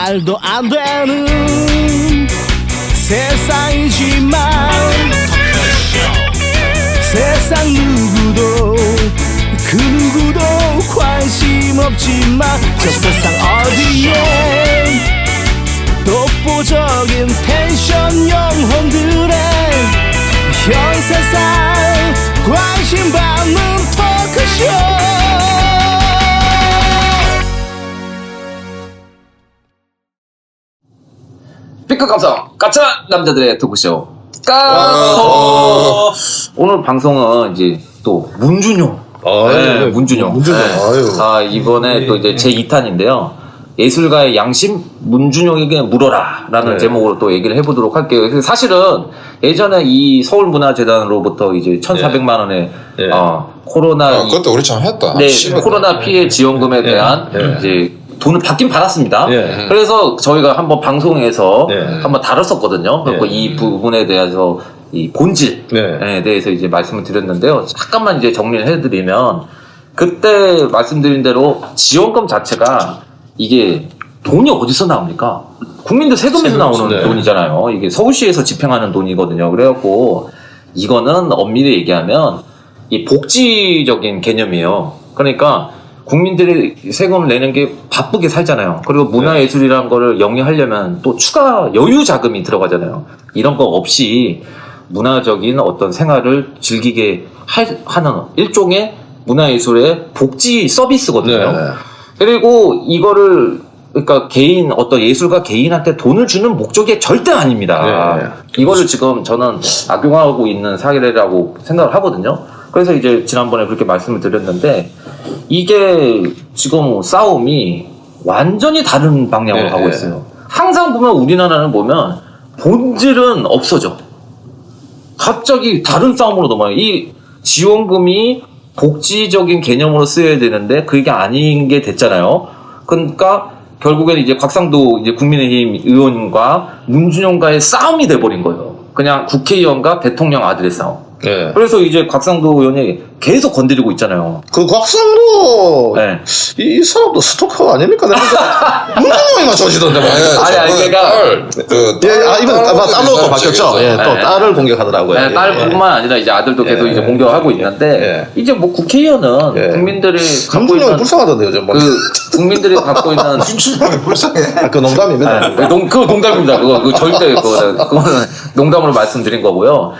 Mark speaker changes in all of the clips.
Speaker 1: 말도 안 되는 세상이지만 세상 누구도 그 누구도 관심 없지만 저 세상 어디에 독보적인 텐션 영혼들의 현 세상 관심 받는 토크쇼.
Speaker 2: B급 감성 까칠한 남자들의 토크쇼 까토. 오늘 방송은 이제 또 문준용. 네, 문준용. 네. 이번에 또 이제 제 2탄인데요. 예술가의 양심 문준용에게 물어라라는 제목으로 또 얘기를 해보도록 할게요. 사실은 예전에 이 서울문화재단으로부터 이제 1,400만 원의 코로나
Speaker 3: 그것도 우리 참 했다.
Speaker 2: 네, 코로나 피해 지원금에 대한 이제 돈을 받긴 받았습니다. 그래서 저희가 한번 방송에서 한번 다뤘었거든요. 그리고 이 부분에 대해서 이 본질에 대해서 이제 말씀을 드렸는데요. 잠깐만 이제 정리를 해드리면 그때 말씀드린 대로 지원금 자체가 이게 돈이 어디서 나옵니까? 국민들 세금에서 나오는 돈이잖아요. 이게 서울시에서 집행하는 돈이거든요. 그래갖고 이거는 엄밀히 얘기하면 이 복지적인 개념이에요. 그러니까 국민들이 세금을 내는 게 바쁘게 살잖아요. 그리고 문화예술이라는 거를 영위하려면 또 추가 여유 자금이 들어가잖아요. 이런 거 없이 문화적인 어떤 생활을 즐기게 하는 일종의 문화예술의 복지 서비스거든요. 그리고 이거를 그러니까 개인 어떤 예술가 개인한테 돈을 주는 목적이 절대 아닙니다. 이거를 지금 저는 악용하고 있는 사례라고 생각을 하거든요. 그래서 이제 지난번에 그렇게 말씀을 드렸는데 이게 지금 싸움이 완전히 다른 방향으로 가고 있어요. 항상 보면 우리나라는 보면 본질은 없어져. 갑자기 다른 싸움으로 넘어요. 이 지원금이 복지적인 개념으로 쓰여야 되는데 그게 아닌 게 됐잖아요. 그러니까 결국에는 이제 곽상도 이제 국민의힘 의원과 문준용과의 싸움이 돼버린 거예요. 그냥 국회의원과 대통령 아들의 싸움. 그래서 이제 곽상도 의원이 계속 건드리고 있잖아요.
Speaker 4: 그 곽상도 이 사람도 스토커 아닙니까? 문준용이만 조지던데.
Speaker 2: 아니 그러니까
Speaker 4: 이번 딸로 또 바뀌었죠. 또 딸을 공격하더라고요.
Speaker 2: 딸뿐만 아니라 이제 아들도 계속 이제 공격하고 있는데 이제 뭐 국회의원은 국민들이 갖고 있는
Speaker 4: 불쌍하던데요, 좀.
Speaker 2: 국민들이 갖고 있는
Speaker 3: 불쌍해.
Speaker 4: 그 농담입니다.
Speaker 2: 그거 농담입니다. 그거 절대 그거는 농담으로 말씀드린 거고요.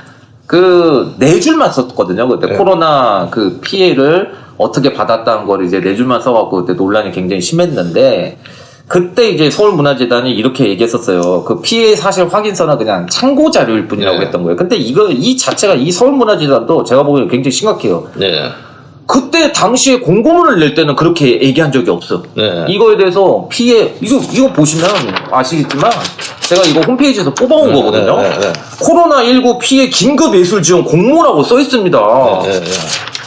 Speaker 2: 그 네 줄만 썼거든요. 그때 코로나 그 피해를 어떻게 받았다는 걸 이제 네 줄만 써갖고 그때 논란이 굉장히 심했는데 그때 이제 서울문화재단이 이렇게 얘기했었어요. 그 피해 사실 확인서나 그냥 참고 자료일 뿐이라고 했던 거예요. 근데 이 자체가 이 서울문화재단도 제가 보기엔 굉장히 심각해요. 그때 당시에 공고문을 낼 때는 그렇게 얘기한 적이 없어. 이거에 대해서 피해 이거 보시면 아시겠지만 제가 이거 홈페이지에서 뽑아온 거거든요. 코로나19 피해 긴급 예술 지원 공모라고 써 있습니다.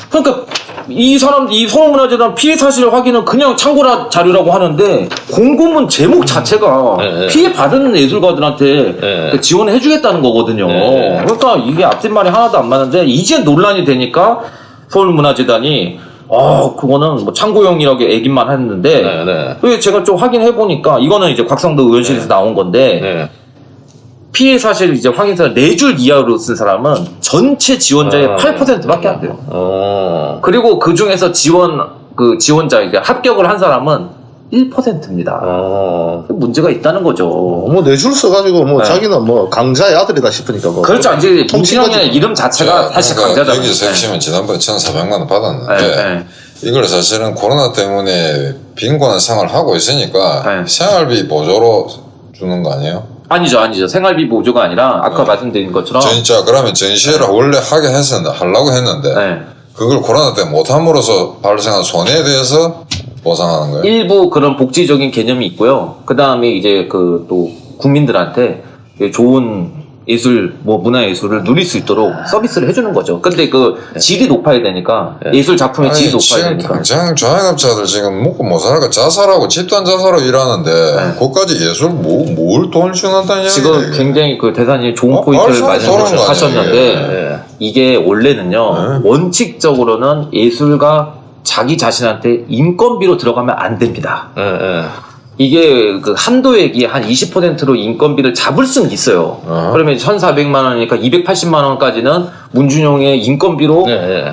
Speaker 2: 그러니까 이 서울문화재단 피해 사실 확인은 그냥 참고 자료라고 하는데 공고문 제목 자체가 피해 받은 예술가들한테 지원을 해주겠다는 거거든요. 그러니까 이게 앞뒷말이 하나도 안 맞는데 이제 논란이 되니까 서울문화재단이 그거는 뭐 참고용이라고 얘기만 했는데 제가 좀 확인해 보니까 이거는 이제 곽상도 의원실에서 나온 건데 피해 사실 이제 확인서를 4줄 이하로 쓴 사람은 전체 지원자의 8%밖에 안 돼요. 그리고 그 중에서 지원자 이제 합격을 한 사람은 1%입니다. 문제가 있다는 거죠.
Speaker 4: 뭐 네 줄 써가지고 자기는 뭐 강자의 아들이다 싶으니까 뭐.
Speaker 2: 그렇죠. 이제 문준용의 이름 자체가 사실 강자잖아요.
Speaker 3: 여기서 핵심은 지난번에 1,400만 원 받았는데 이걸 사실은 코로나 때문에 빈곤한 생활을 하고 있으니까 생활비 보조로 주는 거 아니에요?
Speaker 2: 아니죠. 생활비 보조가 아니라 아까 말씀드린 것처럼
Speaker 3: 진짜 그러면 전시회를 원래 하려고 했는데 그걸 코로나 때문에 못함으로써 발생한 손해에 대해서 보상하는 거예요?
Speaker 2: 일부 그런 복지적인 개념이 있고요. 그 다음에 이제 또 국민들한테 좋은 예술, 문화예술을 누릴 수 있도록 서비스를 해주는 거죠. 근데 질이 높아야 되니까, 예술 작품의 질이 높아야 되니까.
Speaker 3: 당장 자영업자들 지금 먹고 못 살아가 자살하고 집단 자살하고 일하는데, 그것까지 예술 뭘 돈을 주는다는 얘기예요?
Speaker 2: 지금 굉장히 대사님 좋은 포인트를 말씀하셨는데, 이게 원래는요, 원칙적으로는 예술가 자기 자신한테 인건비로 들어가면 안 됩니다. 이게 그 한도액이 한 20%로 인건비를 잡을 수는 있어요. 그러면 1,400만 원이니까 280만 원까지는 문준용의 인건비로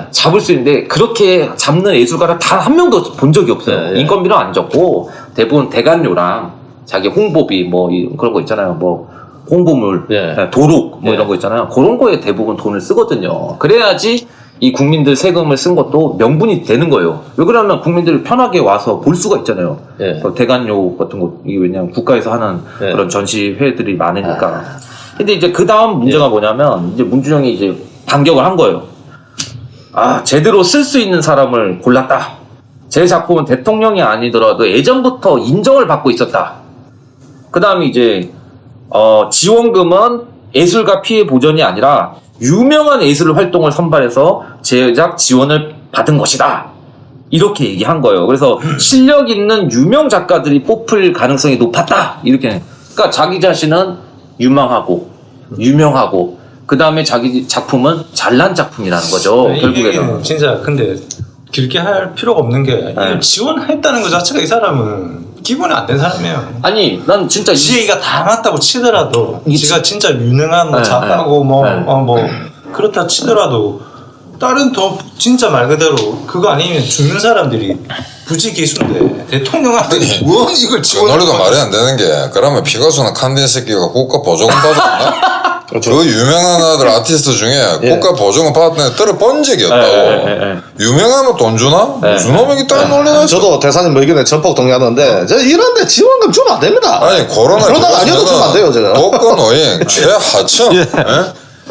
Speaker 2: 잡을 수 있는데 그렇게 잡는 예술가를 단 한 명도 본 적이 없어요. 인건비는 안 적고 대부분 대관료랑 자기 홍보비 뭐 그런 거 있잖아요. 뭐 홍보물, 도둑 뭐 이런 거 있잖아요. 그런 거에 대부분 돈을 쓰거든요. 그래야지 이 국민들 세금을 쓴 것도 명분이 되는 거예요. 왜 그러냐면 국민들이 편하게 와서 볼 수가 있잖아요. 대관료 같은 거, 이게 왜냐면 국가에서 하는 그런 전시회들이 많으니까. 근데 이제 그 다음 문제가 뭐냐면, 이제 문준용이 이제 반격을 한 거예요. 아, 제대로 쓸 수 있는 사람을 골랐다. 제 작품은 대통령이 아니더라도 예전부터 인정을 받고 있었다. 그 다음에 이제, 지원금은 예술가 피해 보전이 아니라 유명한 예술 활동을 선발해서 제작 지원을 받은 것이다. 이렇게 얘기한 거예요. 그래서 실력 있는 유명 작가들이 뽑힐 가능성이 높았다. 이렇게. 그러니까 자기 자신은 유명하고, 그 다음에 자기 작품은 잘난 작품이라는 거죠. 결국에는.
Speaker 5: 진짜 근데 길게 할 필요가 없는 게 지원했다는 것 자체가 이 사람은 기본이 안 된 사람이에요.
Speaker 2: 아니, 난 진짜
Speaker 5: 지가 다 맞다고 치더라도 지가 진짜 유능한 뭐 작가고 뭐 그렇다 치더라도 다른 더 진짜 말 그대로 그거 아니면 죽는 사람들이 부지기수인데 대통령한테 뭐 이걸
Speaker 3: 그노래도 말이 안 되는 게 그러면 피카소나 칸디의 새끼가 국가 보조금 받았나? 그 유명한 아들 아티스트 중에 국가 보조금 받았는데 떨어 본 적이 없다고. 유명하면 돈 주나? 무슨 놈이 딱 놀래나?
Speaker 4: 저도 대사님 뭐 의견에 전폭 동의하는데 저 이런데 지원금 주면 안 됩니다.
Speaker 3: 아니 코로나
Speaker 4: 그러다가 아니어도 주면 안 돼요 제가.
Speaker 3: 복권 노인 최하층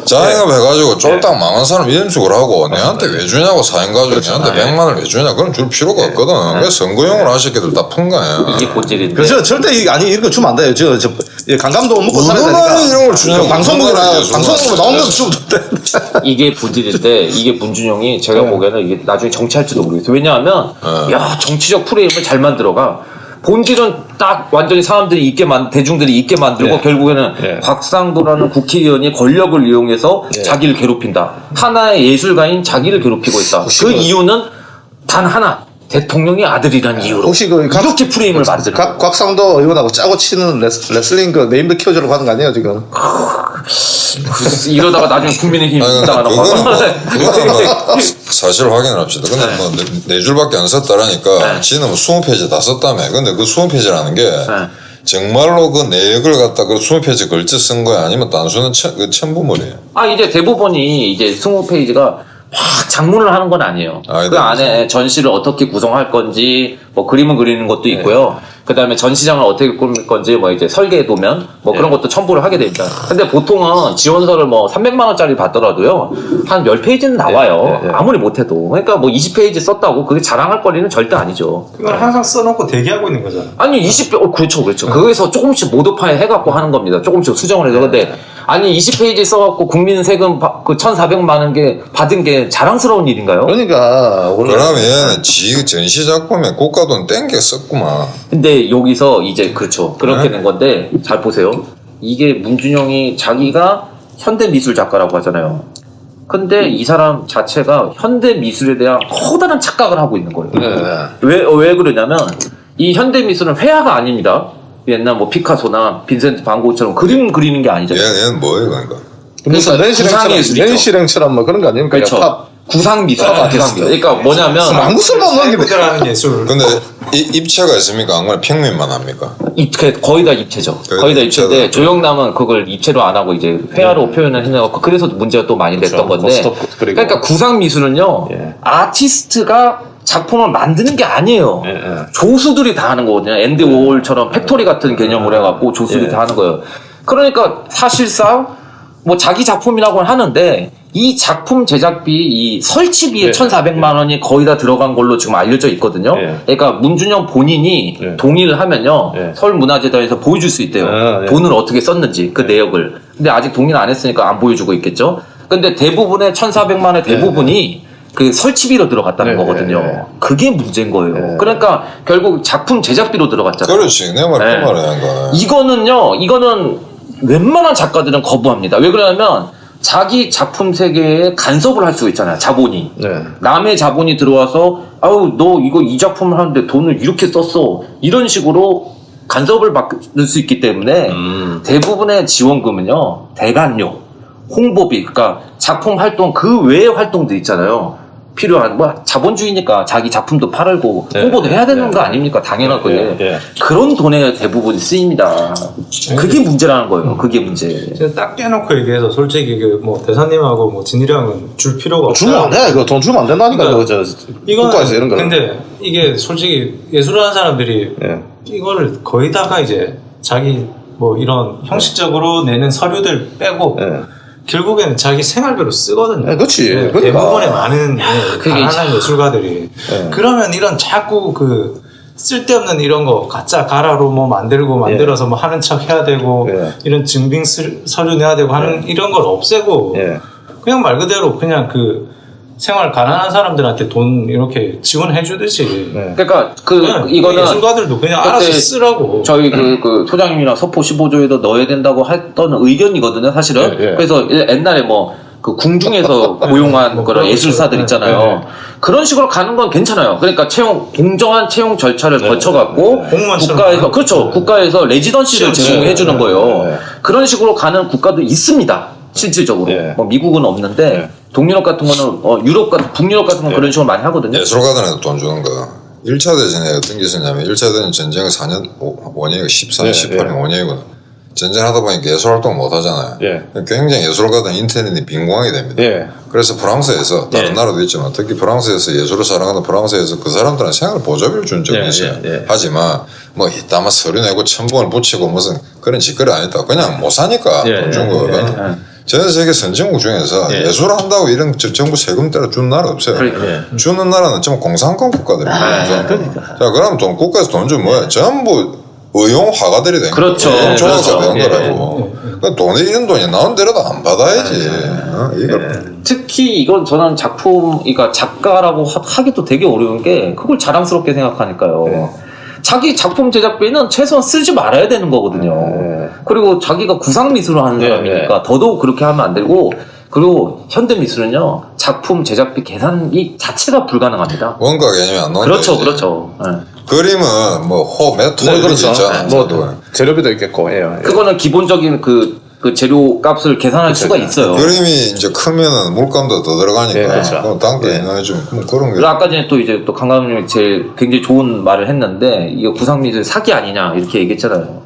Speaker 3: 자영업 해가지고 쫄딱 망한 사람 이런 식으로 하고 내한테 왜 주냐고 사인 가지고 내한테 100만 원을 왜 주냐 그럼 줄 필요가 없거든. 그래서 선거용으로 하실 게들 다 푼 거야.
Speaker 2: 이게 본질인데.
Speaker 4: 그래서 절대 이런 거 주면 안 돼요. 저 강감도 먹고 살아야 되니까.
Speaker 3: 이런 걸 주냐고.
Speaker 4: 방송국으로 나온 거 주면 좋대.
Speaker 2: 이게 본질인데 이게 문준용이 제가 보기에는 이게 나중에 정치할지도 모르겠어요. 왜냐하면 야 정치적 프레임을 잘 만들어가. 본질은 딱 완전히 사람들이 대중들이 있게 만들고 결국에는 곽상도라는 국회의원이 권력을 이용해서 자기를 괴롭힌다. 하나의 예술가인 자기를 괴롭히고 있다. 그 이유는 단 하나. 대통령의 아들이라는 이유로.
Speaker 4: 혹시
Speaker 2: 이렇게 프레임을 만들어.
Speaker 4: 곽상도 의원하고 짜고 치는 레슬링 그 네임드 키워주려고 하는 거 아니에요 지금?
Speaker 2: 이러다가 나중에 국민의힘 당하는 거.
Speaker 3: 그거는 사실 확인을 합시다. 근데 뭐 네 줄밖에 안 썼다라니까 지는 뭐 20페이지 다 썼다며. 근데 그 20페이지라는 게 정말로 그 내역을 갖다 그 20페이지 걸쳐 쓴 거야? 아니면 단순한 첨부물이에요?
Speaker 2: 아, 이제 대부분이 이제 20페이지가 막 장문을 하는 건 아니에요. 그 안에 전시를 어떻게 구성할 건지, 뭐 그림을 그리는 것도 있고요. 그 다음에 전시장을 어떻게 꾸밀 건지, 뭐 이제 설계 도면, 뭐 그런 것도 첨부를 하게 됩니다. 근데 보통은 지원서를 뭐 300만원짜리 받더라도요, 한 10페이지는 나와요. 아무리 못해도. 그러니까 뭐 20페이지 썼다고 그게 자랑할 거리는 절대 아니죠.
Speaker 5: 그걸 항상 써놓고 대기하고 있는 거잖아.
Speaker 2: 아니, 그렇죠. 거기서 조금씩 모더파이 해갖고 하는 겁니다. 조금씩 수정을 해서. 근데, 아니, 20페이지 써갖고 국민 세금 그 1,400만원 받은 게 자랑스러운 일인가요?
Speaker 4: 그러니까
Speaker 3: 그러면 얘는 지 전시 작품에 국가 돈 땡겨 썼구만.
Speaker 2: 근데 여기서 이제 그렇죠. 그렇게 된 건데 잘 보세요. 이게 문준용이 자기가 현대미술 작가라고 하잖아요. 근데 이 사람 자체가 현대미술에 대한 커다란 착각을 하고 있는 거예요. 왜 그러냐면 이 현대미술은 회화가 아닙니다. 옛날 뭐 피카소나 빈센트 반 고흐처럼 그림 그리는 게 아니잖아요.
Speaker 3: 얘는 뭐예요 그러니까?
Speaker 2: 그러니까
Speaker 4: 낸시랭처럼 뭐 그런 거 아닙니까?
Speaker 2: 그렇죠. 구상미술. 그러니까 뭐냐면
Speaker 4: 한국술만
Speaker 5: 남기는 예술.
Speaker 3: 근데 입체가 있습니까? 안 그러면 평면만 합니까?
Speaker 2: 거의 다 입체죠. 거의 다 입체인데 조영남은 그걸 입체로 안 하고 이제 회화로 표현을 해내고 그래서 문제가 또 많이 됐던 건데. 그러니까 구상미술은요. 아티스트가 작품을 만드는 게 아니에요. 조수들이 다 하는 거거든요. 앤디 워홀처럼 팩토리 같은 개념으로 해갖고 조수들이 다 하는 거예요. 그러니까 사실상 뭐 자기 작품이라고는 하는데 이 작품 제작비, 이 설치비에 1,400만 원이 거의 다 들어간 걸로 지금 알려져 있거든요. 그러니까 문준용 본인이 동의를 하면요. 서울문화재단에서 보여줄 수 있대요. 돈을 어떻게 썼는지 그 내역을. 근데 아직 동의를 안 했으니까 안 보여주고 있겠죠. 근데 대부분의 1,400만 원의 대부분이 그 설치비로 들어갔다는 거거든요. 그게 문제인 거예요. 그러니까 결국 작품 제작비로 들어갔잖아요.
Speaker 3: 그렇지. 내 말 그 말이야.
Speaker 2: 이거는 웬만한 작가들은 거부합니다. 왜 그러냐면 자기 작품 세계에 간섭을 할 수 있잖아요. 자본이. 남의 자본이 들어와서 아우 너 이 작품을 하는데 돈을 이렇게 썼어. 이런 식으로 간섭을 받을 수 있기 때문에 대부분의 지원금은요 대관료, 홍보비, 그러니까 작품 활동 그 외의 활동도 있잖아요. 필요한 뭐 자본주의니까 자기 작품도 팔고 홍보도 해야 되는 거 아닙니까? 당연한 거예요. 그런 돈에 대부분 쓰입니다. 그게 문제라는 거예요. 그게 문제.
Speaker 5: 제가 딱 깨놓고 얘기해서 솔직히 그 뭐 대사님하고 뭐 진일형은 줄 필요가 없어요.
Speaker 4: 주면 안 돼. 그거 돈 주면 안 된다니까.
Speaker 5: 그러니까
Speaker 4: 이거 국가에서 이런 거.
Speaker 5: 근데 이게 솔직히 예술하는 사람들이 이거를 거의 다가 이제 자기 뭐 이런 형식적으로 내는 서류들 빼고 결국에는 자기 생활비로 쓰거든요.
Speaker 4: 그렇지. 그러니까.
Speaker 5: 대부분의 많은 가난한 예술가들이. 그러면 이런 자꾸 그 쓸데없는 이런 거 가짜 가라로 뭐 만들어서 뭐 하는 척 해야 되고 이런 증빙 서류 내야 되고 하는 이런 걸 없애고 그냥 말 그대로 그냥 그 생활 가난한 사람들한테 돈 이렇게 지원해 주듯이.
Speaker 2: 그러니까 이거는
Speaker 5: 예술가들도 그냥 알아서 쓰라고.
Speaker 2: 저희 그 소장님이랑 서포 15조에도 넣어야 된다고 했던 의견이거든요, 사실은. 그래서 옛날에 뭐 그 궁중에서 고용한 그런 예술사들 있잖아요. 그런 식으로 가는 건 괜찮아요. 그러니까 공정한 채용 절차를 거쳐갖고 국가에서 그렇죠, 국가에서 레지던시를 제공해 주는 거예요. 그런 식으로 가는 국가도 있습니다, 실질적으로. 뭐 미국은 없는데. 동유럽 같은 거는 북유럽 같은 건 그런 식으로 많이 하거든요.
Speaker 3: 예술가들한테 돈 주는 거. 1차 대전에 어떤 게 있었냐면 1차 대전 전쟁은 4년 5년이고 14년 18년 5년이거든. 전쟁하다 보니까 예술 활동 못 하잖아요. 굉장히 예술가들은 인터넷이 빈공하게 됩니다. 그래서 프랑스에서 다른 나라도 있지만 특히 프랑스에서 예술을 사랑하는 프랑스에서 그 사람들은 생활 보조비를 준 적이 있어요. 하지만 뭐 이따마 서류 내고 첨부를 붙이고 무슨 그런 짓거리 아니다. 그냥 못 사니까 돈 준 거거든. 전 세계 선진국 중에서 예술한다고 이런 정부 세금 때려 준 나라 없어요. 주는 나라는 전부 공산권 국가들입니다. 자, 그럼 국가에서 돈 주면 뭐야? 전부 의용 화가들이 된 거예요.
Speaker 2: 그렇죠.
Speaker 3: 의용 조합가
Speaker 2: 그렇죠.
Speaker 3: 된 거라고. 그러니까 돈이 이런 돈이 나온 대로도 안 받아야지. 이걸.
Speaker 2: 특히 이건 저는 그러니까 작가라고 하기도 되게 어려운 게 그걸 자랑스럽게 생각하니까요. 자기 작품 제작비는 최소한 쓰지 말아야 되는 거거든요. 그리고 자기가 구상미술을 하는 사람이니까 더더욱 그렇게 하면 안 되고, 그리고 현대미술은요 작품 제작비 계산이 자체가 불가능합니다.
Speaker 3: 원가 개념이 안 나온다.
Speaker 2: 그렇죠.
Speaker 3: 그림은 뭐 메토 이런 거 있잖아.
Speaker 4: 뭐 재료비도 있겠고.
Speaker 2: 그거는 기본적인 그 재료 값을 계산할 수가 있어요.
Speaker 3: 그림이 이제 크면은 물감도 더 들어가니까 그럼 단가 인하해주면 그런 게.
Speaker 2: 그리고 아까 전에 또 이제 또 강감님이 굉장히 좋은 말을 했는데, 이게 구상미술 사기 아니냐 이렇게 얘기했잖아요.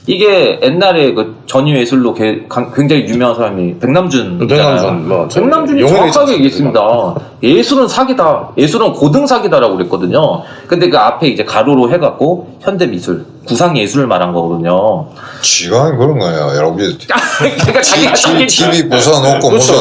Speaker 2: 이게 옛날에 그 전위예술로 굉장히 유명한 사람이 백남준이 정확하게 얘기했습니다. 예술은 사기다. 예술은 고등 사기다라고 그랬거든요. 근데 그 앞에 이제 가로로 해갖고 현대미술, 구상예술을 말한 거거든요.
Speaker 3: 지가 그런 거야. 여러분.
Speaker 2: 그러니까 자기가
Speaker 3: TV 부숴놓고 무슨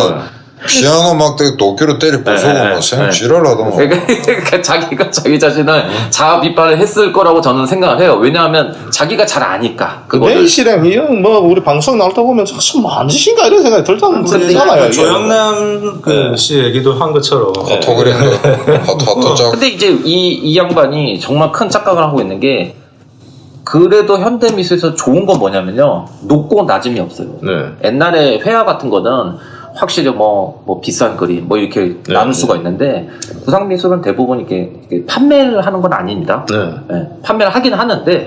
Speaker 3: 피아노 막 도끼로 때리 부수고 뭐 생 지랄하다 뭐.
Speaker 2: 그러니까 자기가 자기 자신을 자아 비판을 했을 거라고 저는 생각을 해요. 왜냐하면 자기가 잘 아니까.
Speaker 4: 내일 실행이 뭐 우리 방송 나올 때 보면 참 만지신가 이런 생각이 들잖아요.
Speaker 5: 조영남 씨 얘기도 한 것처럼.
Speaker 3: 하토그린 하토 짝.
Speaker 2: 근데 이제 이 양반이 정말 큰 착각을 하고 있는 게, 그래도 현대미술에서 좋은 건 뭐냐면요, 높고 낮음이 없어요. 옛날에 회화 같은 거는 확실히 뭐 비싼 그림 뭐 이렇게 나눌 수가 있는데, 구상미술은 대부분 이렇게 판매를 하는 건 아닙니다. 판매를 하긴 하는데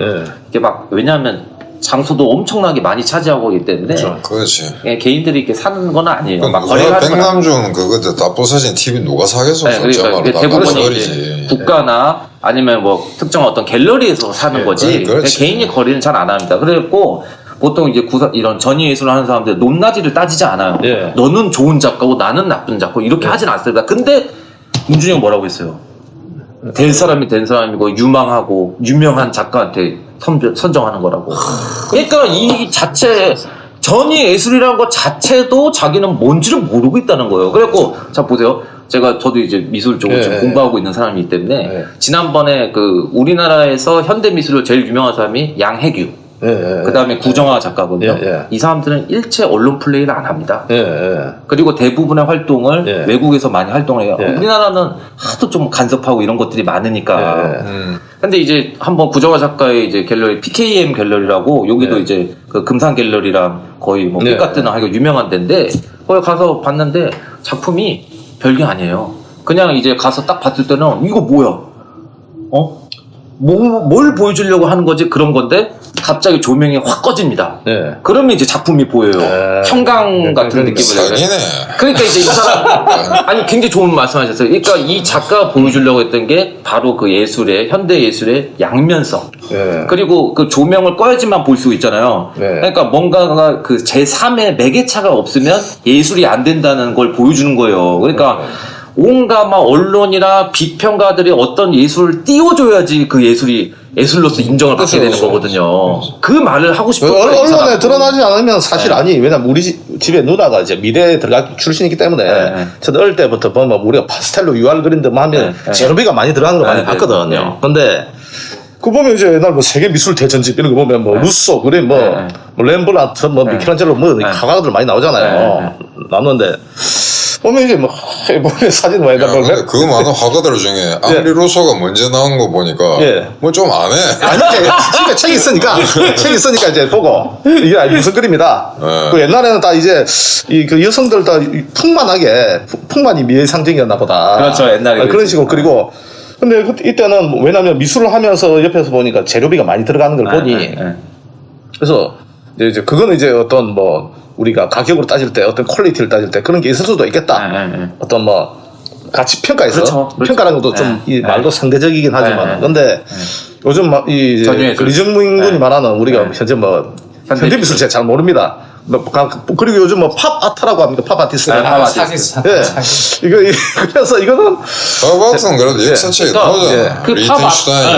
Speaker 2: 이게 막, 왜냐하면 장소도 엄청나게 많이 차지하고 있기 때문에.
Speaker 3: 그렇지.
Speaker 2: 개인들이 이렇게 사는 건 아니에요. 막
Speaker 3: 거래를 하는 건. 백남준 그거 다 부서진 TV 누가 사겠어?
Speaker 2: 그러니까 대부분 이제 국가나 아니면 뭐 특정 어떤 갤러리에서 사는 거지. 개인이 거래는 잘 안 합니다. 그래갖고 보통 이제 이런 전위예술을 하는 사람들 높낮이를 따지지 않아요. 너는 좋은 작가고 나는 나쁜 작가 이렇게 하진 않습니다. 근데 문준이 형 뭐라고 했어요? 될 사람이 된 사람이고 유망하고 유명한 작가한테 선정하는 거라고. 그러니까 이 자체 전위예술이라는 것 자체도 자기는 뭔지를 모르고 있다는 거예요. 그래갖고 자 보세요. 저도 이제 미술 쪽을 좀 공부하고 있는 사람이기 때문에 지난번에 그 우리나라에서 현대미술로 제일 유명한 사람이 양혜규. 그 다음에 구정화 작가거든요. 이 사람들은 일체 언론 플레이를 안 합니다. 그리고 대부분의 활동을 외국에서 많이 활동을 해요. 우리나라는 하도 좀 간섭하고 이런 것들이 많으니까. 근데 이제 한번 구정화 작가의 이제 갤러리, PKM 갤러리라고, 여기도 이제 그 금산 갤러리랑 거의 뭐 똑같은 하기가 유명한 데인데, 거기 가서 봤는데 작품이 별게 아니에요. 그냥 이제 가서 딱 봤을 때는 이거 뭐야? 뭘 보여주려고 하는 거지 그런 건데 갑자기 조명이 확 꺼집니다.
Speaker 4: 네.
Speaker 2: 그러면 이제 작품이 보여요. 청강 같은 느낌을.
Speaker 3: 사기네.
Speaker 2: 그러니까 이제 이 사람 아니 굉장히 좋은 말씀하셨어요. 그러니까 이 작가가 보여주려고 했던 게 바로 그 예술의 현대 예술의 양면성.
Speaker 4: 네.
Speaker 2: 그리고 그 조명을 꺼야지만 볼 수 있잖아요.
Speaker 4: 네.
Speaker 2: 그러니까 뭔가가 그 제3의 매개차가 없으면 예술이 안 된다는 걸 보여주는 거예요. 그러니까 온갖 막 언론이나 비평가들이 어떤 예술을 띄워줘야지 그 예술이 예술로서 인정을 받게 되는 거거든요. 그 말을 하고 싶은 거예요.
Speaker 4: 언론에 드러나지 않으면 사실 아니. 왜냐면 우리 집에 누나가 이제 미대에 들어간 출신이기 때문에 저도 어릴 때부터 보면 우리가 파스텔로 유화를 그린다면 하면 재료비가 많이 들어가는 걸 많이 봤거든요. 근데 그 보면 이제 옛날 뭐 세계 미술 대전집 이런 거 보면 뭐 루소 그래 뭐 렘브란트 뭐 미켈란젤로 뭐 화가들 많이 나오잖아요. 나오는데 보면 이제 뭐 보면 사진 많이 나오고
Speaker 3: 근데 그 많은 화가들 중에 앙리 루소가 먼저 나온 거 보니까 뭐 좀 안 해.
Speaker 4: 아니 집에 책이 있으니까 이제 보고 이게 무슨 그림이다. 그 옛날에는 다 이제 이 그 여성들 다 풍만하게 풍만이 미의 상징이었나 보다.
Speaker 2: 그렇죠, 옛날에
Speaker 4: 그런 식으로. 그리고 근데 이때는 왜냐면 미술을 하면서 옆에서 보니까 재료비가 많이 들어가는 걸 보니 그래서 이제 그거는 이제 어떤 뭐 우리가 가격으로 따질 때 어떤 퀄리티를 따질 때 그런 게 있을 수도 있겠다. 어떤 뭐 가치 평가에서
Speaker 2: 그렇죠.
Speaker 4: 평가라는 것도 좀 이 말도 상대적이긴 하지만 근데 요즘 막 이 리정민 군이 말하는 우리가 현재 뭐 현대 미술 제가 잘 모릅니다. 그리고 요즘 뭐 팝 아트라고 합니다. 팝 아티스트. 이거 그래서 이거는
Speaker 3: 팝 아트는 그래도 역사책에 나오잖아.
Speaker 2: 그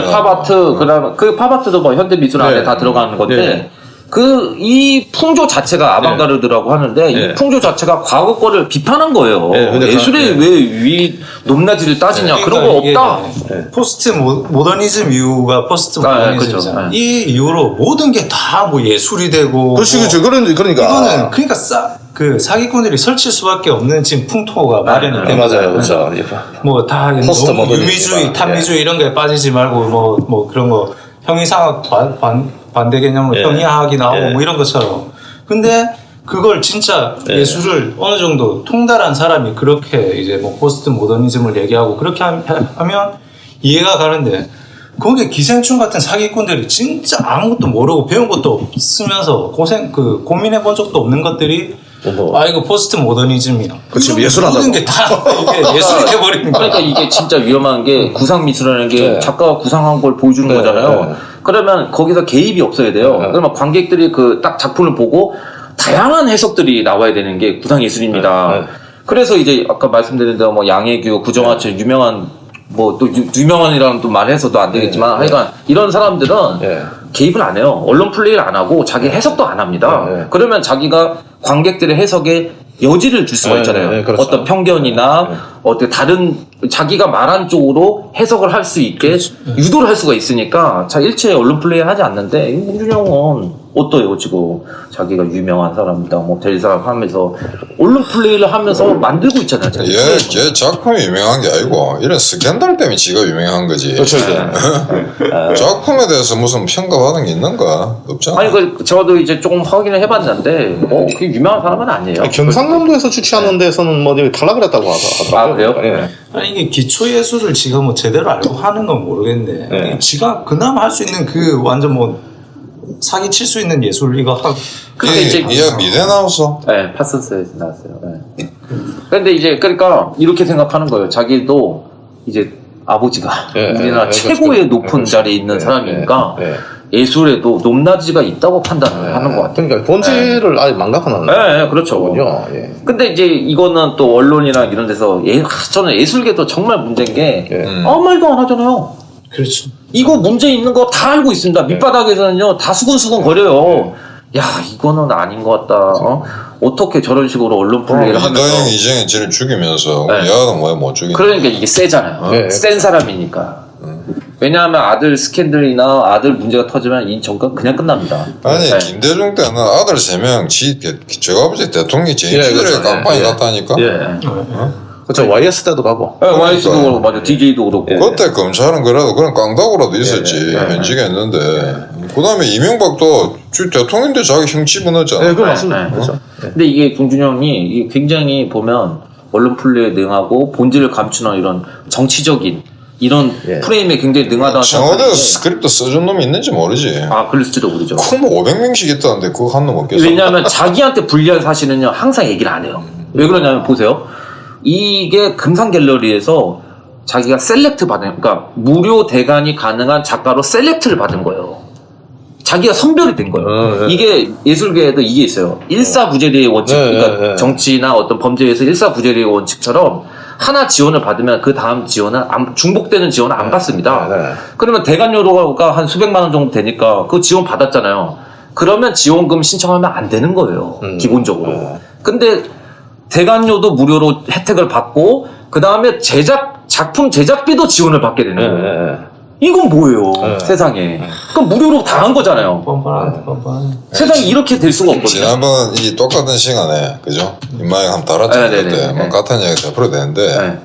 Speaker 2: 팝 아트 그다음 그 팝 아트도 뭐 현대 미술 안에 다 들어가는 건데. 그 이 풍조 자체가 아방가르드라고 하는데 이 풍조 자체가 과거 거를 비판한 거예요. 예술에 왜 높낮이를 따지냐 그런 거 없다.
Speaker 5: 포스트 모더니즘 이유가 포스트 모더니즘이잖아.
Speaker 2: 그렇죠.
Speaker 5: 이 이후로 모든 게 다 뭐 예술이 되고.
Speaker 4: 그렇죠. 그러니까
Speaker 5: 이거는 그러니까 그 사기꾼들이 설칠 수밖에 없는 지금 풍토가 마련이 된 거죠.
Speaker 4: 맞아요, 그렇죠.
Speaker 5: 뭐 다 유미주의, 탐미주의 이런 거에 빠지지 말고 뭐 그런 거 형이상학 반대 개념으로 형이학이 나오고 뭐 이런 것처럼. 근데 그걸 진짜 예술을 어느 정도 통달한 사람이 그렇게 이제 뭐 포스트 모더니즘을 얘기하고 그렇게 하면 이해가 가는데 거기에 기생충 같은 사기꾼들이 진짜 아무것도 모르고 배운 것도 없으면서 고민해 본 적도 없는 것들이 이거 포스트 모더니즘이야.
Speaker 4: 그렇죠. 예술한다고.
Speaker 5: 모든 게 다 이게 예술이 돼버리는 거야.
Speaker 2: 그러니까 이게 진짜 위험한 게 구상 미술이라는 게 작가가 구상한 걸 보여주는 거잖아요. 그러면 거기서 개입이 없어야 돼요. 그러면 관객들이 그 딱 작품을 보고 다양한 해석들이 나와야 되는 게 구상 예술입니다. 그래서 이제 아까 말씀드린 대로 뭐 양혜규, 구정아처럼 유명한 뭐 또 유명한이라는 또 말해서도 안 되겠지만 하여간 이런 사람들은 개입을 안 해요. 언론 플레이를 안 하고 자기 해석도 안 합니다. 그러면 자기가 관객들의 해석에 여지를 줄 수가 있잖아요.
Speaker 4: 그렇죠.
Speaker 2: 어떤 편견이나 어떤 다른 자기가 말한 쪽으로 해석을 할 수 있게 유도를 할 수가 있으니까 자 일체 언론 플레이를 하지 않는데 홍준영은 어떠해요 지금 자기가 유명한 사람이다 뭐 될 사람 하면서 언론 플레이를 하면서 만들고 있잖아요.
Speaker 3: 얘 작품이 유명한 게 아니고 이런 스캔들 때문에 지가 유명한 거지.
Speaker 4: 그렇죠.
Speaker 3: 작품에 대해서 무슨 평가받은 게 있는가? 없잖아.
Speaker 2: 아니 저도 이제 조금 확인을 해봤는데 그게 유명한 사람은 아니에요.
Speaker 4: 경상남도에서 주최하는 데서는 뭐 탈락을 했다고 하더라고요.
Speaker 2: 그래요?
Speaker 5: 아니 이게 기초 예술을 지가 뭐 제대로 알고 하는 건 모르겠는데 지가 그나마 할 수 있는 그 완전 뭐 사기 칠 수 있는 예술 이거 하고.
Speaker 2: 근데 이제
Speaker 3: 얘가 미대 나왔어?
Speaker 2: 네, 파슨스에서 나왔어요. 네. 근데 이제 그러니까 이렇게 생각하는 거예요. 자기도 이제 아버지가 우리나라 최고의 높은 자리에 있는 사람이니까 예술에도 높낮이가 있다고 판단을 하는 것 같아요.
Speaker 4: 그러니까 본질을 아예 망각하는
Speaker 2: 네, 그렇죠. 근데 이제 이거는 또 언론이나 이런 데서 저는 예술계도 정말 문제인 게 아무 말도 안 하잖아요.
Speaker 5: 그렇죠.
Speaker 2: 이거 문제 있는 거 다 알고 있습니다. 밑바닥에서는요 다 수근수근 거려요. 야 이거는 아닌 것 같다. 어떻게 저런 식으로 언론 플레이를 하면서
Speaker 3: 이다영 이정희 쟤를 죽이면서 야는 왜 못 죽이냐.
Speaker 2: 그러니까 이게 세잖아요. 센 사람이니까. 왜냐하면 아들 스캔들이나 아들 문제가 터지면 이 정권 그냥 끝납니다.
Speaker 3: 아니 김대중 때는 아들 3명 저 아버지 대통령이 제일 시절에 깜빵이 갔다니까.
Speaker 4: 그렇죠. YS 때도 가고.
Speaker 2: YS도 그렇고 맞아. DJ도 그렇고.
Speaker 3: 그때 검찰은 그래도 그런 깡다구라도 있었지. 현직에 있는데. 그 다음에 이명박도 대통령인데 자기 형 집어넣었잖아.
Speaker 4: 그거 맞습니다. 그렇죠.
Speaker 2: 근데 이게 봉준영이 굉장히 보면 언론 플레이에 능하고 본질을 감추는 이런 정치적인 이런 프레임에 굉장히 능하다는
Speaker 3: 청와대에서 스크립트 써준 놈이 있는지 모르지.
Speaker 2: 아, 그럴지도 모르죠.
Speaker 3: 그거 뭐 500명씩 있다는데 그거 한 놈 없겠어.
Speaker 2: 왜냐하면 자기한테 불리한 사실은요 항상 얘기를 안 해요. 왜 그러냐면 보세요. 이게 금상 갤러리에서 자기가 셀렉트 받은, 그러니까 무료 대관이 가능한 작가로 셀렉트를 받은 거예요. 자기가 선별이 된 거예요. 이게 예술계에도 이게 있어요. 일사부재리의 원칙, 그러니까 정치나 어떤 범죄에서 일사부재리의 원칙처럼 하나 지원을 받으면 그 다음 지원은 중복되는 지원은 안 받습니다. 그러면 대관료가 한 수백만 원 정도 되니까 그 지원 받았잖아요. 그러면 지원금 신청하면 안 되는 거예요. 기본적으로. 근데 대관료도 무료로 혜택을 받고 그 다음에 작품 제작비도 지원을 받게 되는 거예요. 이건 뭐예요? 세상에. 그럼 무료로 다 한 거잖아요.
Speaker 5: 뻔뻔하네.
Speaker 2: 세상이 이렇게 될 수가 없거든요.
Speaker 3: 지난번 이 똑같은 시간에 그죠? 인마양 한번 달았잖아요. 그때 뭐 같은 얘기가 100% 되는데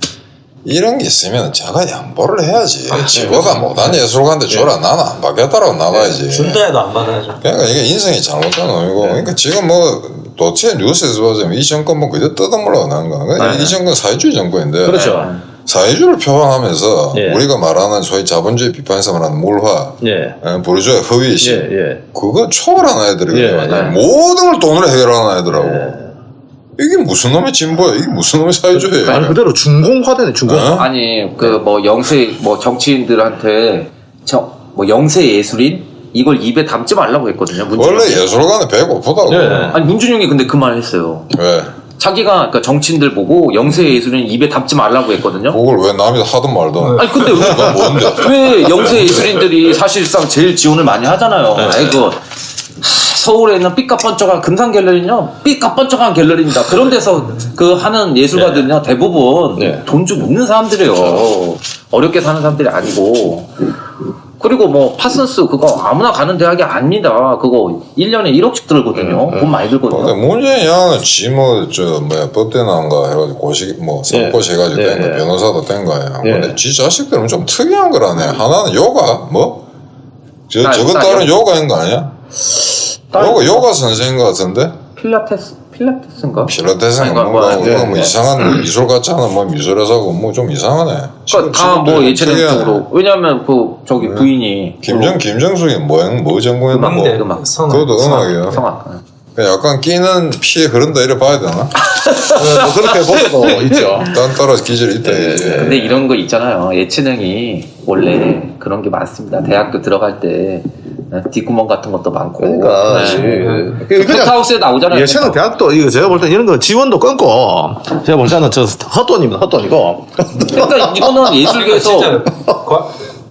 Speaker 3: 이런 게 있으면 제가 양보를 해야지. 지보다 못한 예술가한테 줘라. 나는 안 받겠다라고 나가야지.
Speaker 5: 준다 해도 안 받아야죠.
Speaker 3: 그러니까 이게 인생이 잘못된 놈이고 그러니까 지금 뭐 도대체 뉴스에서 보자면 이 정권 뭐 그저 뜯어먹으려고 나는 거야. 이 정권 사회주의 정권인데
Speaker 4: 그렇죠.
Speaker 3: 사회주의를 표방하면서 우리가 말하는 소위 자본주의 비판에서 말하는 물화, 부르주아 허위의식 그거 초월한 애들이거든요. 모든 걸 돈으로 해결하는 애들하고 이게 무슨 놈의 진보야? 이게 무슨 놈의 사회주의야?
Speaker 4: 말 그대로 중공화되네 중공화.
Speaker 2: 아니 그 뭐 영세 뭐 정치인들한테 뭐 영세 예술인 이걸 입에 담지 말라고 했거든요.
Speaker 3: 원래 예술가는 배 고프다고.
Speaker 2: 아니 문준용이 근데 그 말을 했어요.
Speaker 3: 왜?
Speaker 2: 자기가 그러니까 정치인들 보고 영세 예술인 입에 담지 말라고 했거든요.
Speaker 3: 그걸 왜 남이 하든 말든.
Speaker 2: 아니 근데
Speaker 3: 뭔데?
Speaker 2: 왜 영세 예술인들이 사실상 제일 지원을 많이 하잖아요. 아이고 서울에 있는 삐까뻔쩍한 금상 갤러리는요 삐까뻔쩍한 갤러리입니다. 그런 데서 그 하는 예술가들은요 대부분 돈 좀 있는 사람들이에요. 어렵게 사는 사람들이 아니고. 그리고 뭐 파슨스 그거 아무나 가는 대학이 아닙니다. 그거 1년에 1억씩 들거든요. 돈 많이 들거든요.
Speaker 3: 근데 문재인 양은 법대 나온가 해가지고 고시 뭐 상고시 해가지고 된 거, 변호사도 된 거예요. 근데 지 자식들은 좀 특이한 거라네. 하나는 요가 뭐 저것 따른 요가인 거 아니야? 요가 선생인 거 같은데?
Speaker 2: 필라테스인가?
Speaker 3: 필라테스인가 뭔가 뭐 이상한 미술 같잖아. 뭐 미술에서고 뭐 좀 이상하네.
Speaker 2: 그러니까 다 뭐 예체능 쪽으로. 왜냐면 그 저기 부인이
Speaker 3: 김정숙이 뭐 전공했나?
Speaker 2: 음악.
Speaker 3: 그것도 음악이에요.
Speaker 2: 성악.
Speaker 3: 약간 끼는 피에 흐른다 이래 봐야 되나?
Speaker 4: 뭐 그렇게 볼 수도 있죠.
Speaker 3: 딴 따라 기질이 있다 이제.
Speaker 2: 근데 이런 거 있잖아요. 예체능이 원래 그런 게 많습니다. 대학교 들어갈 때 뒷구멍 같은 것도 많고.
Speaker 4: 그러니까
Speaker 2: 펜트하우스에 나오잖아요.
Speaker 4: 예체능 대학도 이거 제가 볼 때 이런 거 지원도 끊고 제가 볼 때는 저 헛돈입니다. 헛돈이고.
Speaker 2: 그러니까 이거는 예술계에서
Speaker 5: 진짜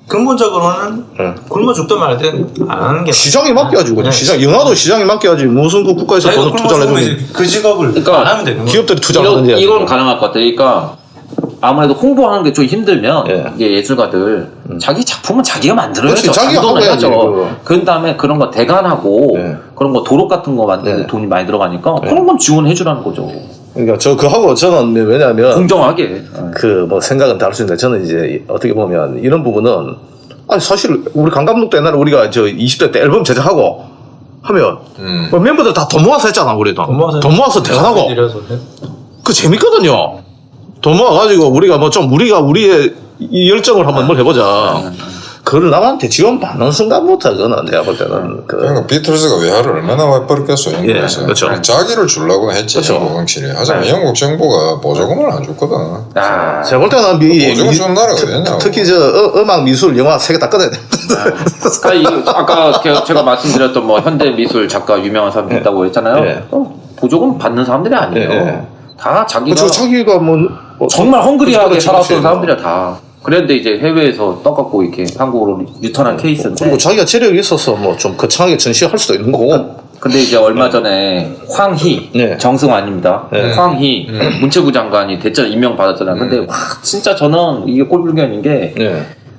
Speaker 5: 근본적으로는 굶어 죽든 말든 안 하는 게
Speaker 4: 시장이 맡겨가지고 시장 영화도 시장이 맡겨야지 무슨 그 국가에서 돈을 투자를 해주는
Speaker 5: 그 직업을
Speaker 2: 그러니까
Speaker 5: 안 하면 되는 거예요.
Speaker 4: 기업들이 투자를 하는데
Speaker 2: 이건 가능할 것 같아요. 그러니까 아무래도 홍보하는 게 좀 힘들면 이제 예술가들 자기 작품은 자기가 만들어야죠.
Speaker 4: 그렇지, 자기가 하고 해야지, 그거.
Speaker 2: 그 다음에 그런 거 대관하고 그런 거 도록 같은 거 만드는데 돈이 많이 들어가니까 그런 건 지원해 주라는 거죠.
Speaker 4: 그러니까 그하고 저는 왜냐하면
Speaker 2: 공정하게.
Speaker 4: 그 뭐 생각은 다를 수 있는데 저는 이제 어떻게 보면 이런 부분은 아니 사실 우리 강 감독도 옛날에 우리가 저 20대 때 앨범 제작하고 하면 뭐 멤버들 다 돈 모아서 했잖아. 우리도 돈 모아서 대단하고 그 재밌거든요. 돈 모아가지고 우리가 뭐 좀 우리의 이 열정을 한번 뭘 해보자. 그걸 남한테 지원받는 순간부터 그거는 내가 볼 때는
Speaker 3: 그러니까 비틀즈가 외화를 얼마나 많이 벌었겠어 영국에서.
Speaker 4: 그렇죠.
Speaker 3: 자기를 주려고 했지.
Speaker 4: 그렇죠.
Speaker 3: 영국 확실히. 하지만 영국 정부가 보조금을 안 줬거든.
Speaker 4: 제가 볼 때는
Speaker 3: 보조금 주는 나라가 어딨냐고.
Speaker 4: 특히 저 음악, 미술, 영화 세 개 다 끊어야 돼.
Speaker 2: 아까 제가 말씀드렸던 뭐 현대 미술 작가 유명한 사람이 있다고 했잖아요. 보조금 받는 사람들이 아니에요. 다
Speaker 4: 자기가 뭐
Speaker 2: 정말 헝그리하게 살았던
Speaker 4: 그렇지.
Speaker 2: 사람들이야 다. 그런데 이제 해외에서 떠갖고 이렇게 한국으로 유턴한 케이스인데.
Speaker 4: 그리고 자기가 재력이 있어서 뭐 좀 거창하게 전시할 수도 있는 거고.
Speaker 2: 근데 이제 얼마 전에 황희, 정승 아닙니다. 황희 문체부 장관이 대전 임명받았잖아요. 근데 와, 진짜 저는 이게 꼴불견인 게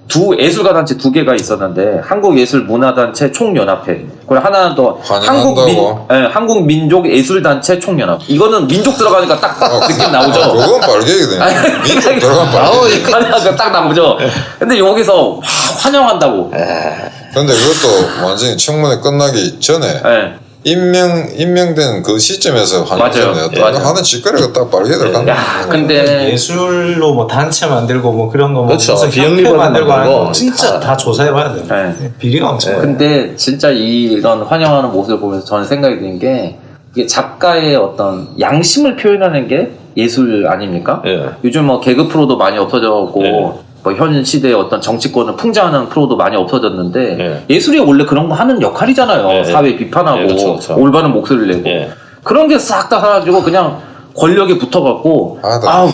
Speaker 2: 두 예술가 단체 두 개가 있었는데 한국예술문화단체 총연합회 그리고 하나는 또 한국민족예술단체 총연합. 이거는 민족 들어가니까 딱 느낌 나오죠.
Speaker 3: 그건 발개거든요. 민족 들어간 발개.
Speaker 2: 딱 나오죠. 근데 여기서 환영한다고.
Speaker 3: 근데 그것도 완전히 청문회 끝나기 전에 임명된 그 시점에서
Speaker 2: 맞아요.
Speaker 3: 환영했다. 하는 짓거리가 딱 빠르게 들어간다.
Speaker 2: 야, 근데
Speaker 5: 예술로 뭐 단체 만들고 뭐 그런 거 뭐
Speaker 4: 그렇죠.
Speaker 5: 무슨
Speaker 4: 비영리
Speaker 5: 협회 만들고 하는
Speaker 4: 만들고
Speaker 5: 거 진짜 다 조사해봐야 돼요.
Speaker 2: 네.
Speaker 5: 비리가 엄청.
Speaker 2: 근데 진짜 이런 환영하는 모습을 보면서 저는 생각이 드는 게 이게 작가의 어떤 양심을 표현하는 게 예술 아닙니까?
Speaker 4: 예.
Speaker 2: 요즘 뭐 개그 프로도 많이 없어졌고
Speaker 4: 예.
Speaker 2: 뭐 현 시대의 어떤 정치권을 풍자하는 프로도 많이 없어졌는데
Speaker 4: 예.
Speaker 2: 예술이 원래 그런 거 하는 역할이잖아요.
Speaker 4: 예.
Speaker 2: 사회 비판하고
Speaker 4: 예, 그렇죠, 그렇죠.
Speaker 2: 올바른 목소리를 내고
Speaker 4: 예.
Speaker 2: 그런 게 싹 다 사라지고 그냥 권력에 붙어갖고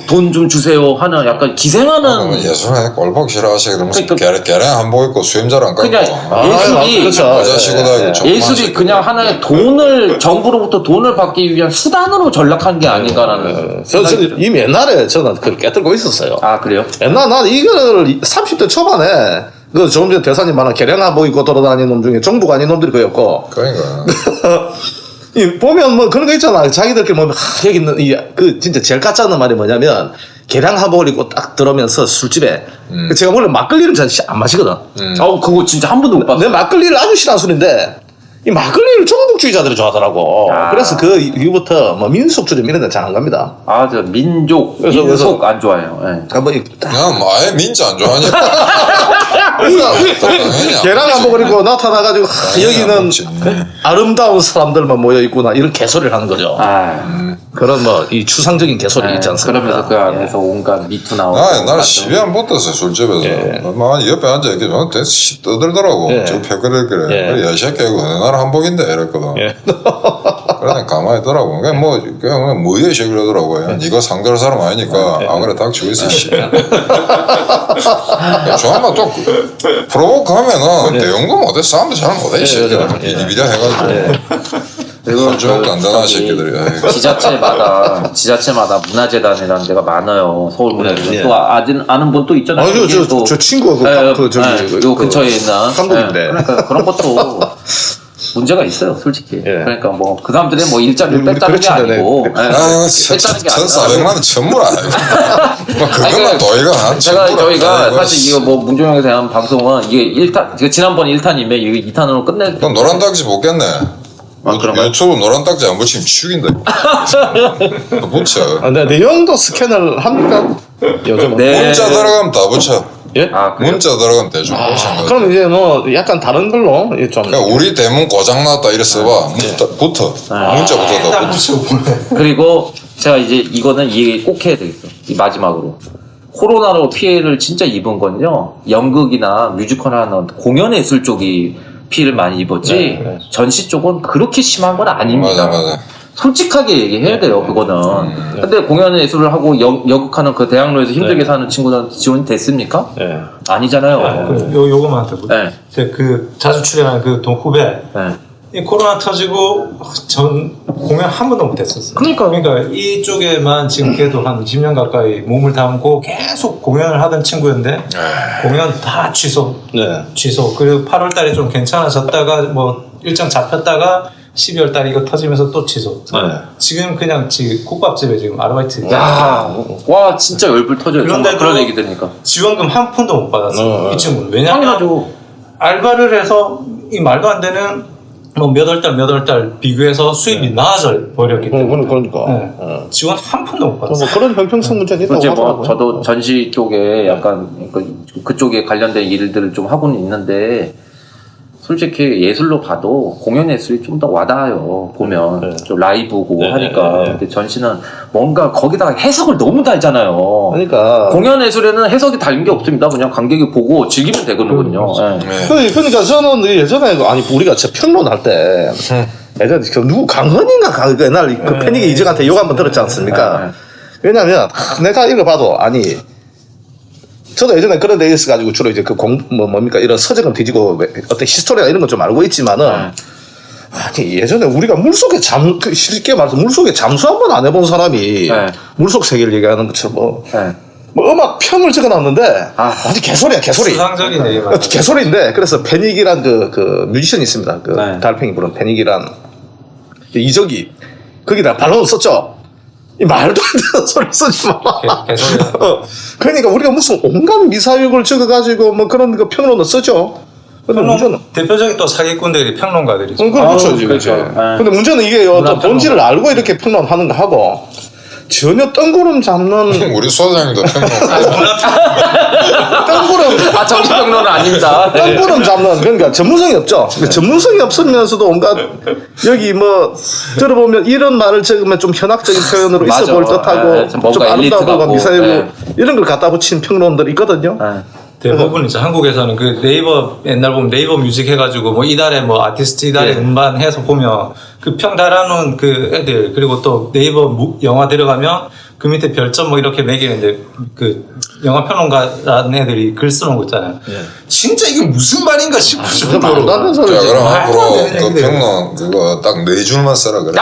Speaker 2: 돈 좀 주세요 하는 약간 기생하는
Speaker 3: 예술에 꼴보기 싫어하시게 그러면서
Speaker 2: 그러니까-
Speaker 3: 개량 한복 입고 수염잘 안
Speaker 2: 그냥
Speaker 3: 깎고
Speaker 2: 예술이
Speaker 4: 그렇죠.
Speaker 3: 모자 쓰고 다니고
Speaker 2: 예술이 그냥 하나의 돈을 정부로부터 돈을 받기 위한 수단으로 전락한 게 아닌가라는
Speaker 4: 저는 이미 옛날에 저는 그걸 깨뜨리고 있었어요.
Speaker 2: 아 그래요?
Speaker 4: 옛날 난 이거를 30대 초반에 그 조금 전에 대사님 말한 개량하고 입고 돌아다니는 놈 중에 정부가 아닌 놈들이 그였고
Speaker 3: 그러니까
Speaker 4: 이 보면 뭐 그런 거 있잖아. 자기들끼리 뭐 여기 있는 그 진짜 제일 가짜는 말이 뭐냐면 개량하복을 입고 딱 들어오면서 술집에 제가 원래 막걸리를 잘 안 마시거든.
Speaker 2: 그거 진짜 한 번도 못 봤어.
Speaker 4: 내 막걸리를 아주 싫어하는 술인데 이 막걸리를 종북주의자들이 좋아하더라고.
Speaker 2: 아.
Speaker 4: 그래서 그 이후부터 뭐 민속주점 이런 데 잘 안 갑니다.
Speaker 2: 아, 저 민족,
Speaker 4: 그래서-
Speaker 2: 민속 안 좋아해요. 예.
Speaker 4: 한번
Speaker 3: 그냥 뭐 아예 민지 안 좋아하냐
Speaker 4: 계란 한복을 입고 나타나가지고 여기는
Speaker 3: 그렇지.
Speaker 4: 아름다운 사람들만 모여 있구나 이런 개소리를 하는 거죠.
Speaker 2: 아,
Speaker 4: 그런 뭐 이 추상적인 개소리 있지 않습니까?
Speaker 2: 그러면서 그 안에서 온갖 미투 나오고.
Speaker 3: 나 옛날에 시비 안 붙었어요 술집에서 막 옆에 앉아 이렇게 저한테 떠들더라고
Speaker 4: 예.
Speaker 3: 저 패거리 그래
Speaker 4: 예.
Speaker 3: 야 이 새끼 이거 어느 나라 한복인데 이랬거든
Speaker 4: 예.
Speaker 3: 그래 가만히 있더라고 그냥 뭐야 이 새끼 그러더라고요 네가 상대할 사람 아니니까 아 그래 닥치고 있어 씨 저한번 또 프로보크 하면은 대응도 못해 싸움도 잘 못해 이 새끼들 비리비리 해가지고
Speaker 2: 그리고
Speaker 3: 좀 간단한
Speaker 2: 저기
Speaker 3: 새끼들이 아이고.
Speaker 2: 지자체마다 문화재단이라는 데가 많아요. 서울문화재단.
Speaker 4: 예.
Speaker 2: 또 아는 분 또 있잖아요.
Speaker 4: 저 친구가
Speaker 2: 요 근처에 있는
Speaker 4: 한국인데.
Speaker 2: 그러니까 그런 것도 문제가 있어요, 솔직히.
Speaker 4: 예.
Speaker 2: 그러니까 뭐 그 사람들이 뭐 일자리를
Speaker 4: 우리
Speaker 2: 뺐다는 게
Speaker 4: 그렇지,
Speaker 2: 아니고,
Speaker 4: 네.
Speaker 3: 아,
Speaker 2: 뺐다는 게
Speaker 3: 1,400만 원 전부라. 뭐 그것만 도의가 한
Speaker 2: 제가
Speaker 3: 전부라.
Speaker 2: 저희가
Speaker 3: 아이고,
Speaker 2: 사실 이거 뭐 문종영에 대한 방송은 이게 1탄, 지난번 1탄이면 이게 2탄으로 끝낼.
Speaker 3: 너 노란 딱지 못겠네.
Speaker 2: 그런가요?
Speaker 3: 유튜브 노란 딱지 안 붙이면 죽인다. 너 붙여.
Speaker 4: 근데 내용도 스캔을 합니까? 요즘
Speaker 2: 네.
Speaker 3: 문자 들어가면 다 붙여.
Speaker 4: 예?
Speaker 2: 아, 그래요?
Speaker 3: 문자 들어가면 대충 보시는 거지.
Speaker 4: 그럼 이제 뭐 약간 다른 걸로 좀
Speaker 3: 그러니까 우리 대문 고장 났다 이래 써봐. 붙어. 문자부터 다
Speaker 5: 일단
Speaker 3: 붙어.
Speaker 5: 붙이고 보내.
Speaker 2: 그리고 제가 이제 이거는 이해 꼭 해야 되겠어. 이 마지막으로. 코로나로 피해를 진짜 입은 건요. 연극이나 뮤지컬 하는 공연예술 쪽이 피해를 많이 입었지.
Speaker 4: 네.
Speaker 2: 전시 쪽은 그렇게 심한 건 아닙니다.
Speaker 3: 맞아.
Speaker 2: 솔직하게 얘기해야 돼요, 그거는. 근데 공연예술을 하고 연극하는 그 대학로에서 힘들게 사는 친구들한테 지원이 됐습니까?
Speaker 4: 예.
Speaker 2: 아니잖아요.
Speaker 5: 요거만 더.
Speaker 2: 네.
Speaker 5: 제그 자주 출연한 그 후배.
Speaker 2: 네.
Speaker 5: 이 코로나 터지고 전 공연 한 번도 못했었어요. 그러니까 이쪽에만 지금 걔도 한 20년 가까이 몸을 담고 계속 공연을 하던 친구였는데 공연 다 취소.
Speaker 4: 네.
Speaker 5: 취소. 그리고 8월 달에 좀 괜찮아졌다가 뭐 일정 잡혔다가 12월 달에 이거 터지면서 또 취소.
Speaker 4: 네.
Speaker 5: 지금 그냥 국밥집에 지금 아르바이트.
Speaker 2: 야, 와, 진짜 열불 터져요. 정말
Speaker 5: 그런데도
Speaker 2: 그런 얘기 들으니까.
Speaker 5: 지원금 한 푼도 못 받았어요. 이 친구는. 왜냐면
Speaker 2: 당연하죠.
Speaker 5: 알바를 해서 이 말도 안 되는 뭐 몇 월 달 비교해서 수입이 나아져 버렸기 때문에
Speaker 4: 그러니까.
Speaker 5: 네. 지원 한 푼도 못
Speaker 4: 뭐
Speaker 5: 받았어요.
Speaker 4: 그런 형평성 문제는 있다고
Speaker 2: 이제 뭐
Speaker 4: 하더라고요.
Speaker 2: 저도 전시 쪽에 약간 그쪽에 관련된 일들을 좀 하고는 있는데 솔직히 예술로 봐도 공연 예술이 좀 더 와닿아요. 보면
Speaker 4: 네.
Speaker 2: 좀 라이브고
Speaker 4: 네,
Speaker 2: 하니까.
Speaker 4: 네.
Speaker 2: 근데 전시는 뭔가 거기다가 해석을 너무 달잖아요.
Speaker 4: 그러니까
Speaker 2: 공연 예술에는 해석이 달린 게 없습니다. 그냥 관객이 보고 즐기면 되거든요. 예.
Speaker 3: 네.
Speaker 4: 그러니까 저는 예전에 아니 우리가 저 평론할 때 예전에 그 누구 강헌인가 그 옛날 그 패닉의 이정한테 욕 한번 들었지 않습니까? 왜냐면 내가 이거 봐도 아니 저도 예전에 그런 데 있어가지고 주로 이제 그 뭡니까 이런 서적은 뒤지고 어떤 히스토리나 이런 건 좀 알고 있지만은 아니 예전에 우리가 물속에 쉽게 말해서 물속에 잠수 한 번 안 해본 사람이 물속 세계를 얘기하는 것처럼 뭐 음악 평을 적어놨는데 완전 개소리야 개소리.
Speaker 5: 수상적인 얘기 맞아요.
Speaker 4: 개소리인데 그래서 패닉이란 그 뮤지션이 있습니다. 그 달팽이 부른 패닉이란 이적이 거기다 반론을 썼죠. 이 말도 안 되는 소리 쓰지 마.
Speaker 5: 개소리야.
Speaker 4: 그러니까 우리가 무슨 온갖 미사역을 적어가지고 뭐 그런 거 평론을 쓰죠. 근데 문제는
Speaker 5: 대표적인 또 사기꾼들이 평론가들이죠.
Speaker 4: 그렇죠 지금.
Speaker 2: 그렇죠. 네.
Speaker 4: 근데 문제는 이게 어떤 본질을 알고 이렇게 평론하는 거 하고 전혀 뜬구름 잡는
Speaker 3: 우리 소장님도 평론.
Speaker 4: 뜬구름
Speaker 2: 정치평론은 아닙니다. 네.
Speaker 4: 뜬구름 잡는 그러니까 전문성이 없죠. 전문성이 없으면서도 온갖 여기 뭐 들어보면 이런 말을 적으면 좀 현학적인 표현으로
Speaker 2: 맞아.
Speaker 4: 있어 보일 듯하고
Speaker 2: 네, 좀 뭔가
Speaker 4: 아름다우고
Speaker 2: 엘리트하고.
Speaker 4: 미사일고
Speaker 2: 네.
Speaker 4: 이런 걸 갖다 붙인 평론들이 있거든요.
Speaker 5: 대부분 이제 한국에서는 그 네이버 옛날 보면 네이버 뮤직 해가지고 뭐 이달에 뭐 아티스트 이달에 음반 해서 보면 그 평 달아놓은 그 애들 그리고 또 네이버 영화 들어가면 그 밑에 별점 뭐 이렇게 매기는데 그 영화 평론가라는 애들이 글 쓰는 거 있잖아요. 진짜 이게 무슨 말인가 싶을 정도로.
Speaker 4: 말도 안 되는
Speaker 3: 자,
Speaker 4: 소리지.
Speaker 3: 그럼
Speaker 5: 말도 안
Speaker 3: 앞으로
Speaker 5: 되는
Speaker 3: 그
Speaker 5: 얘기들.
Speaker 3: 평론 그거 딱 4줄만 써라 그래.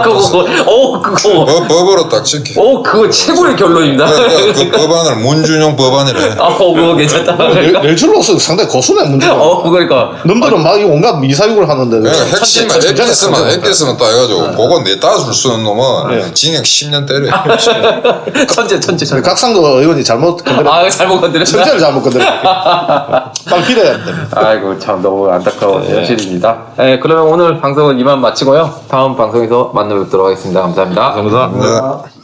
Speaker 2: 그거.
Speaker 3: 법으로 딱 지키.
Speaker 2: 그거 최고의 결론입니다.
Speaker 3: 그 법안을 문준용 법안이래.
Speaker 2: 그거 괜찮다.
Speaker 4: 내줄로서 상당히 고수네 문제가.
Speaker 2: 그러니까.
Speaker 4: 놈들은 막 이 온갖 미사육을 하는데
Speaker 3: 그러니까 핵심만 액기스만 딱 해가지고 그거 내다 줄 수 있는 놈은 징역 10년 때려.
Speaker 2: 천재.
Speaker 4: 각상도 의원이 잘못 건드려.
Speaker 2: 잘못 건드렸다.
Speaker 4: 천재를 잘못 건드려. 빨리 빌어야 됩니다.
Speaker 2: 아이고, 참, 너무 안타까운 현실입니다. 네, 그러면 오늘 방송은 이만 마치고요. 다음 방송에서 만나 뵙도록 하겠습니다. 감사합니다.
Speaker 4: 감사합니다.
Speaker 3: 네.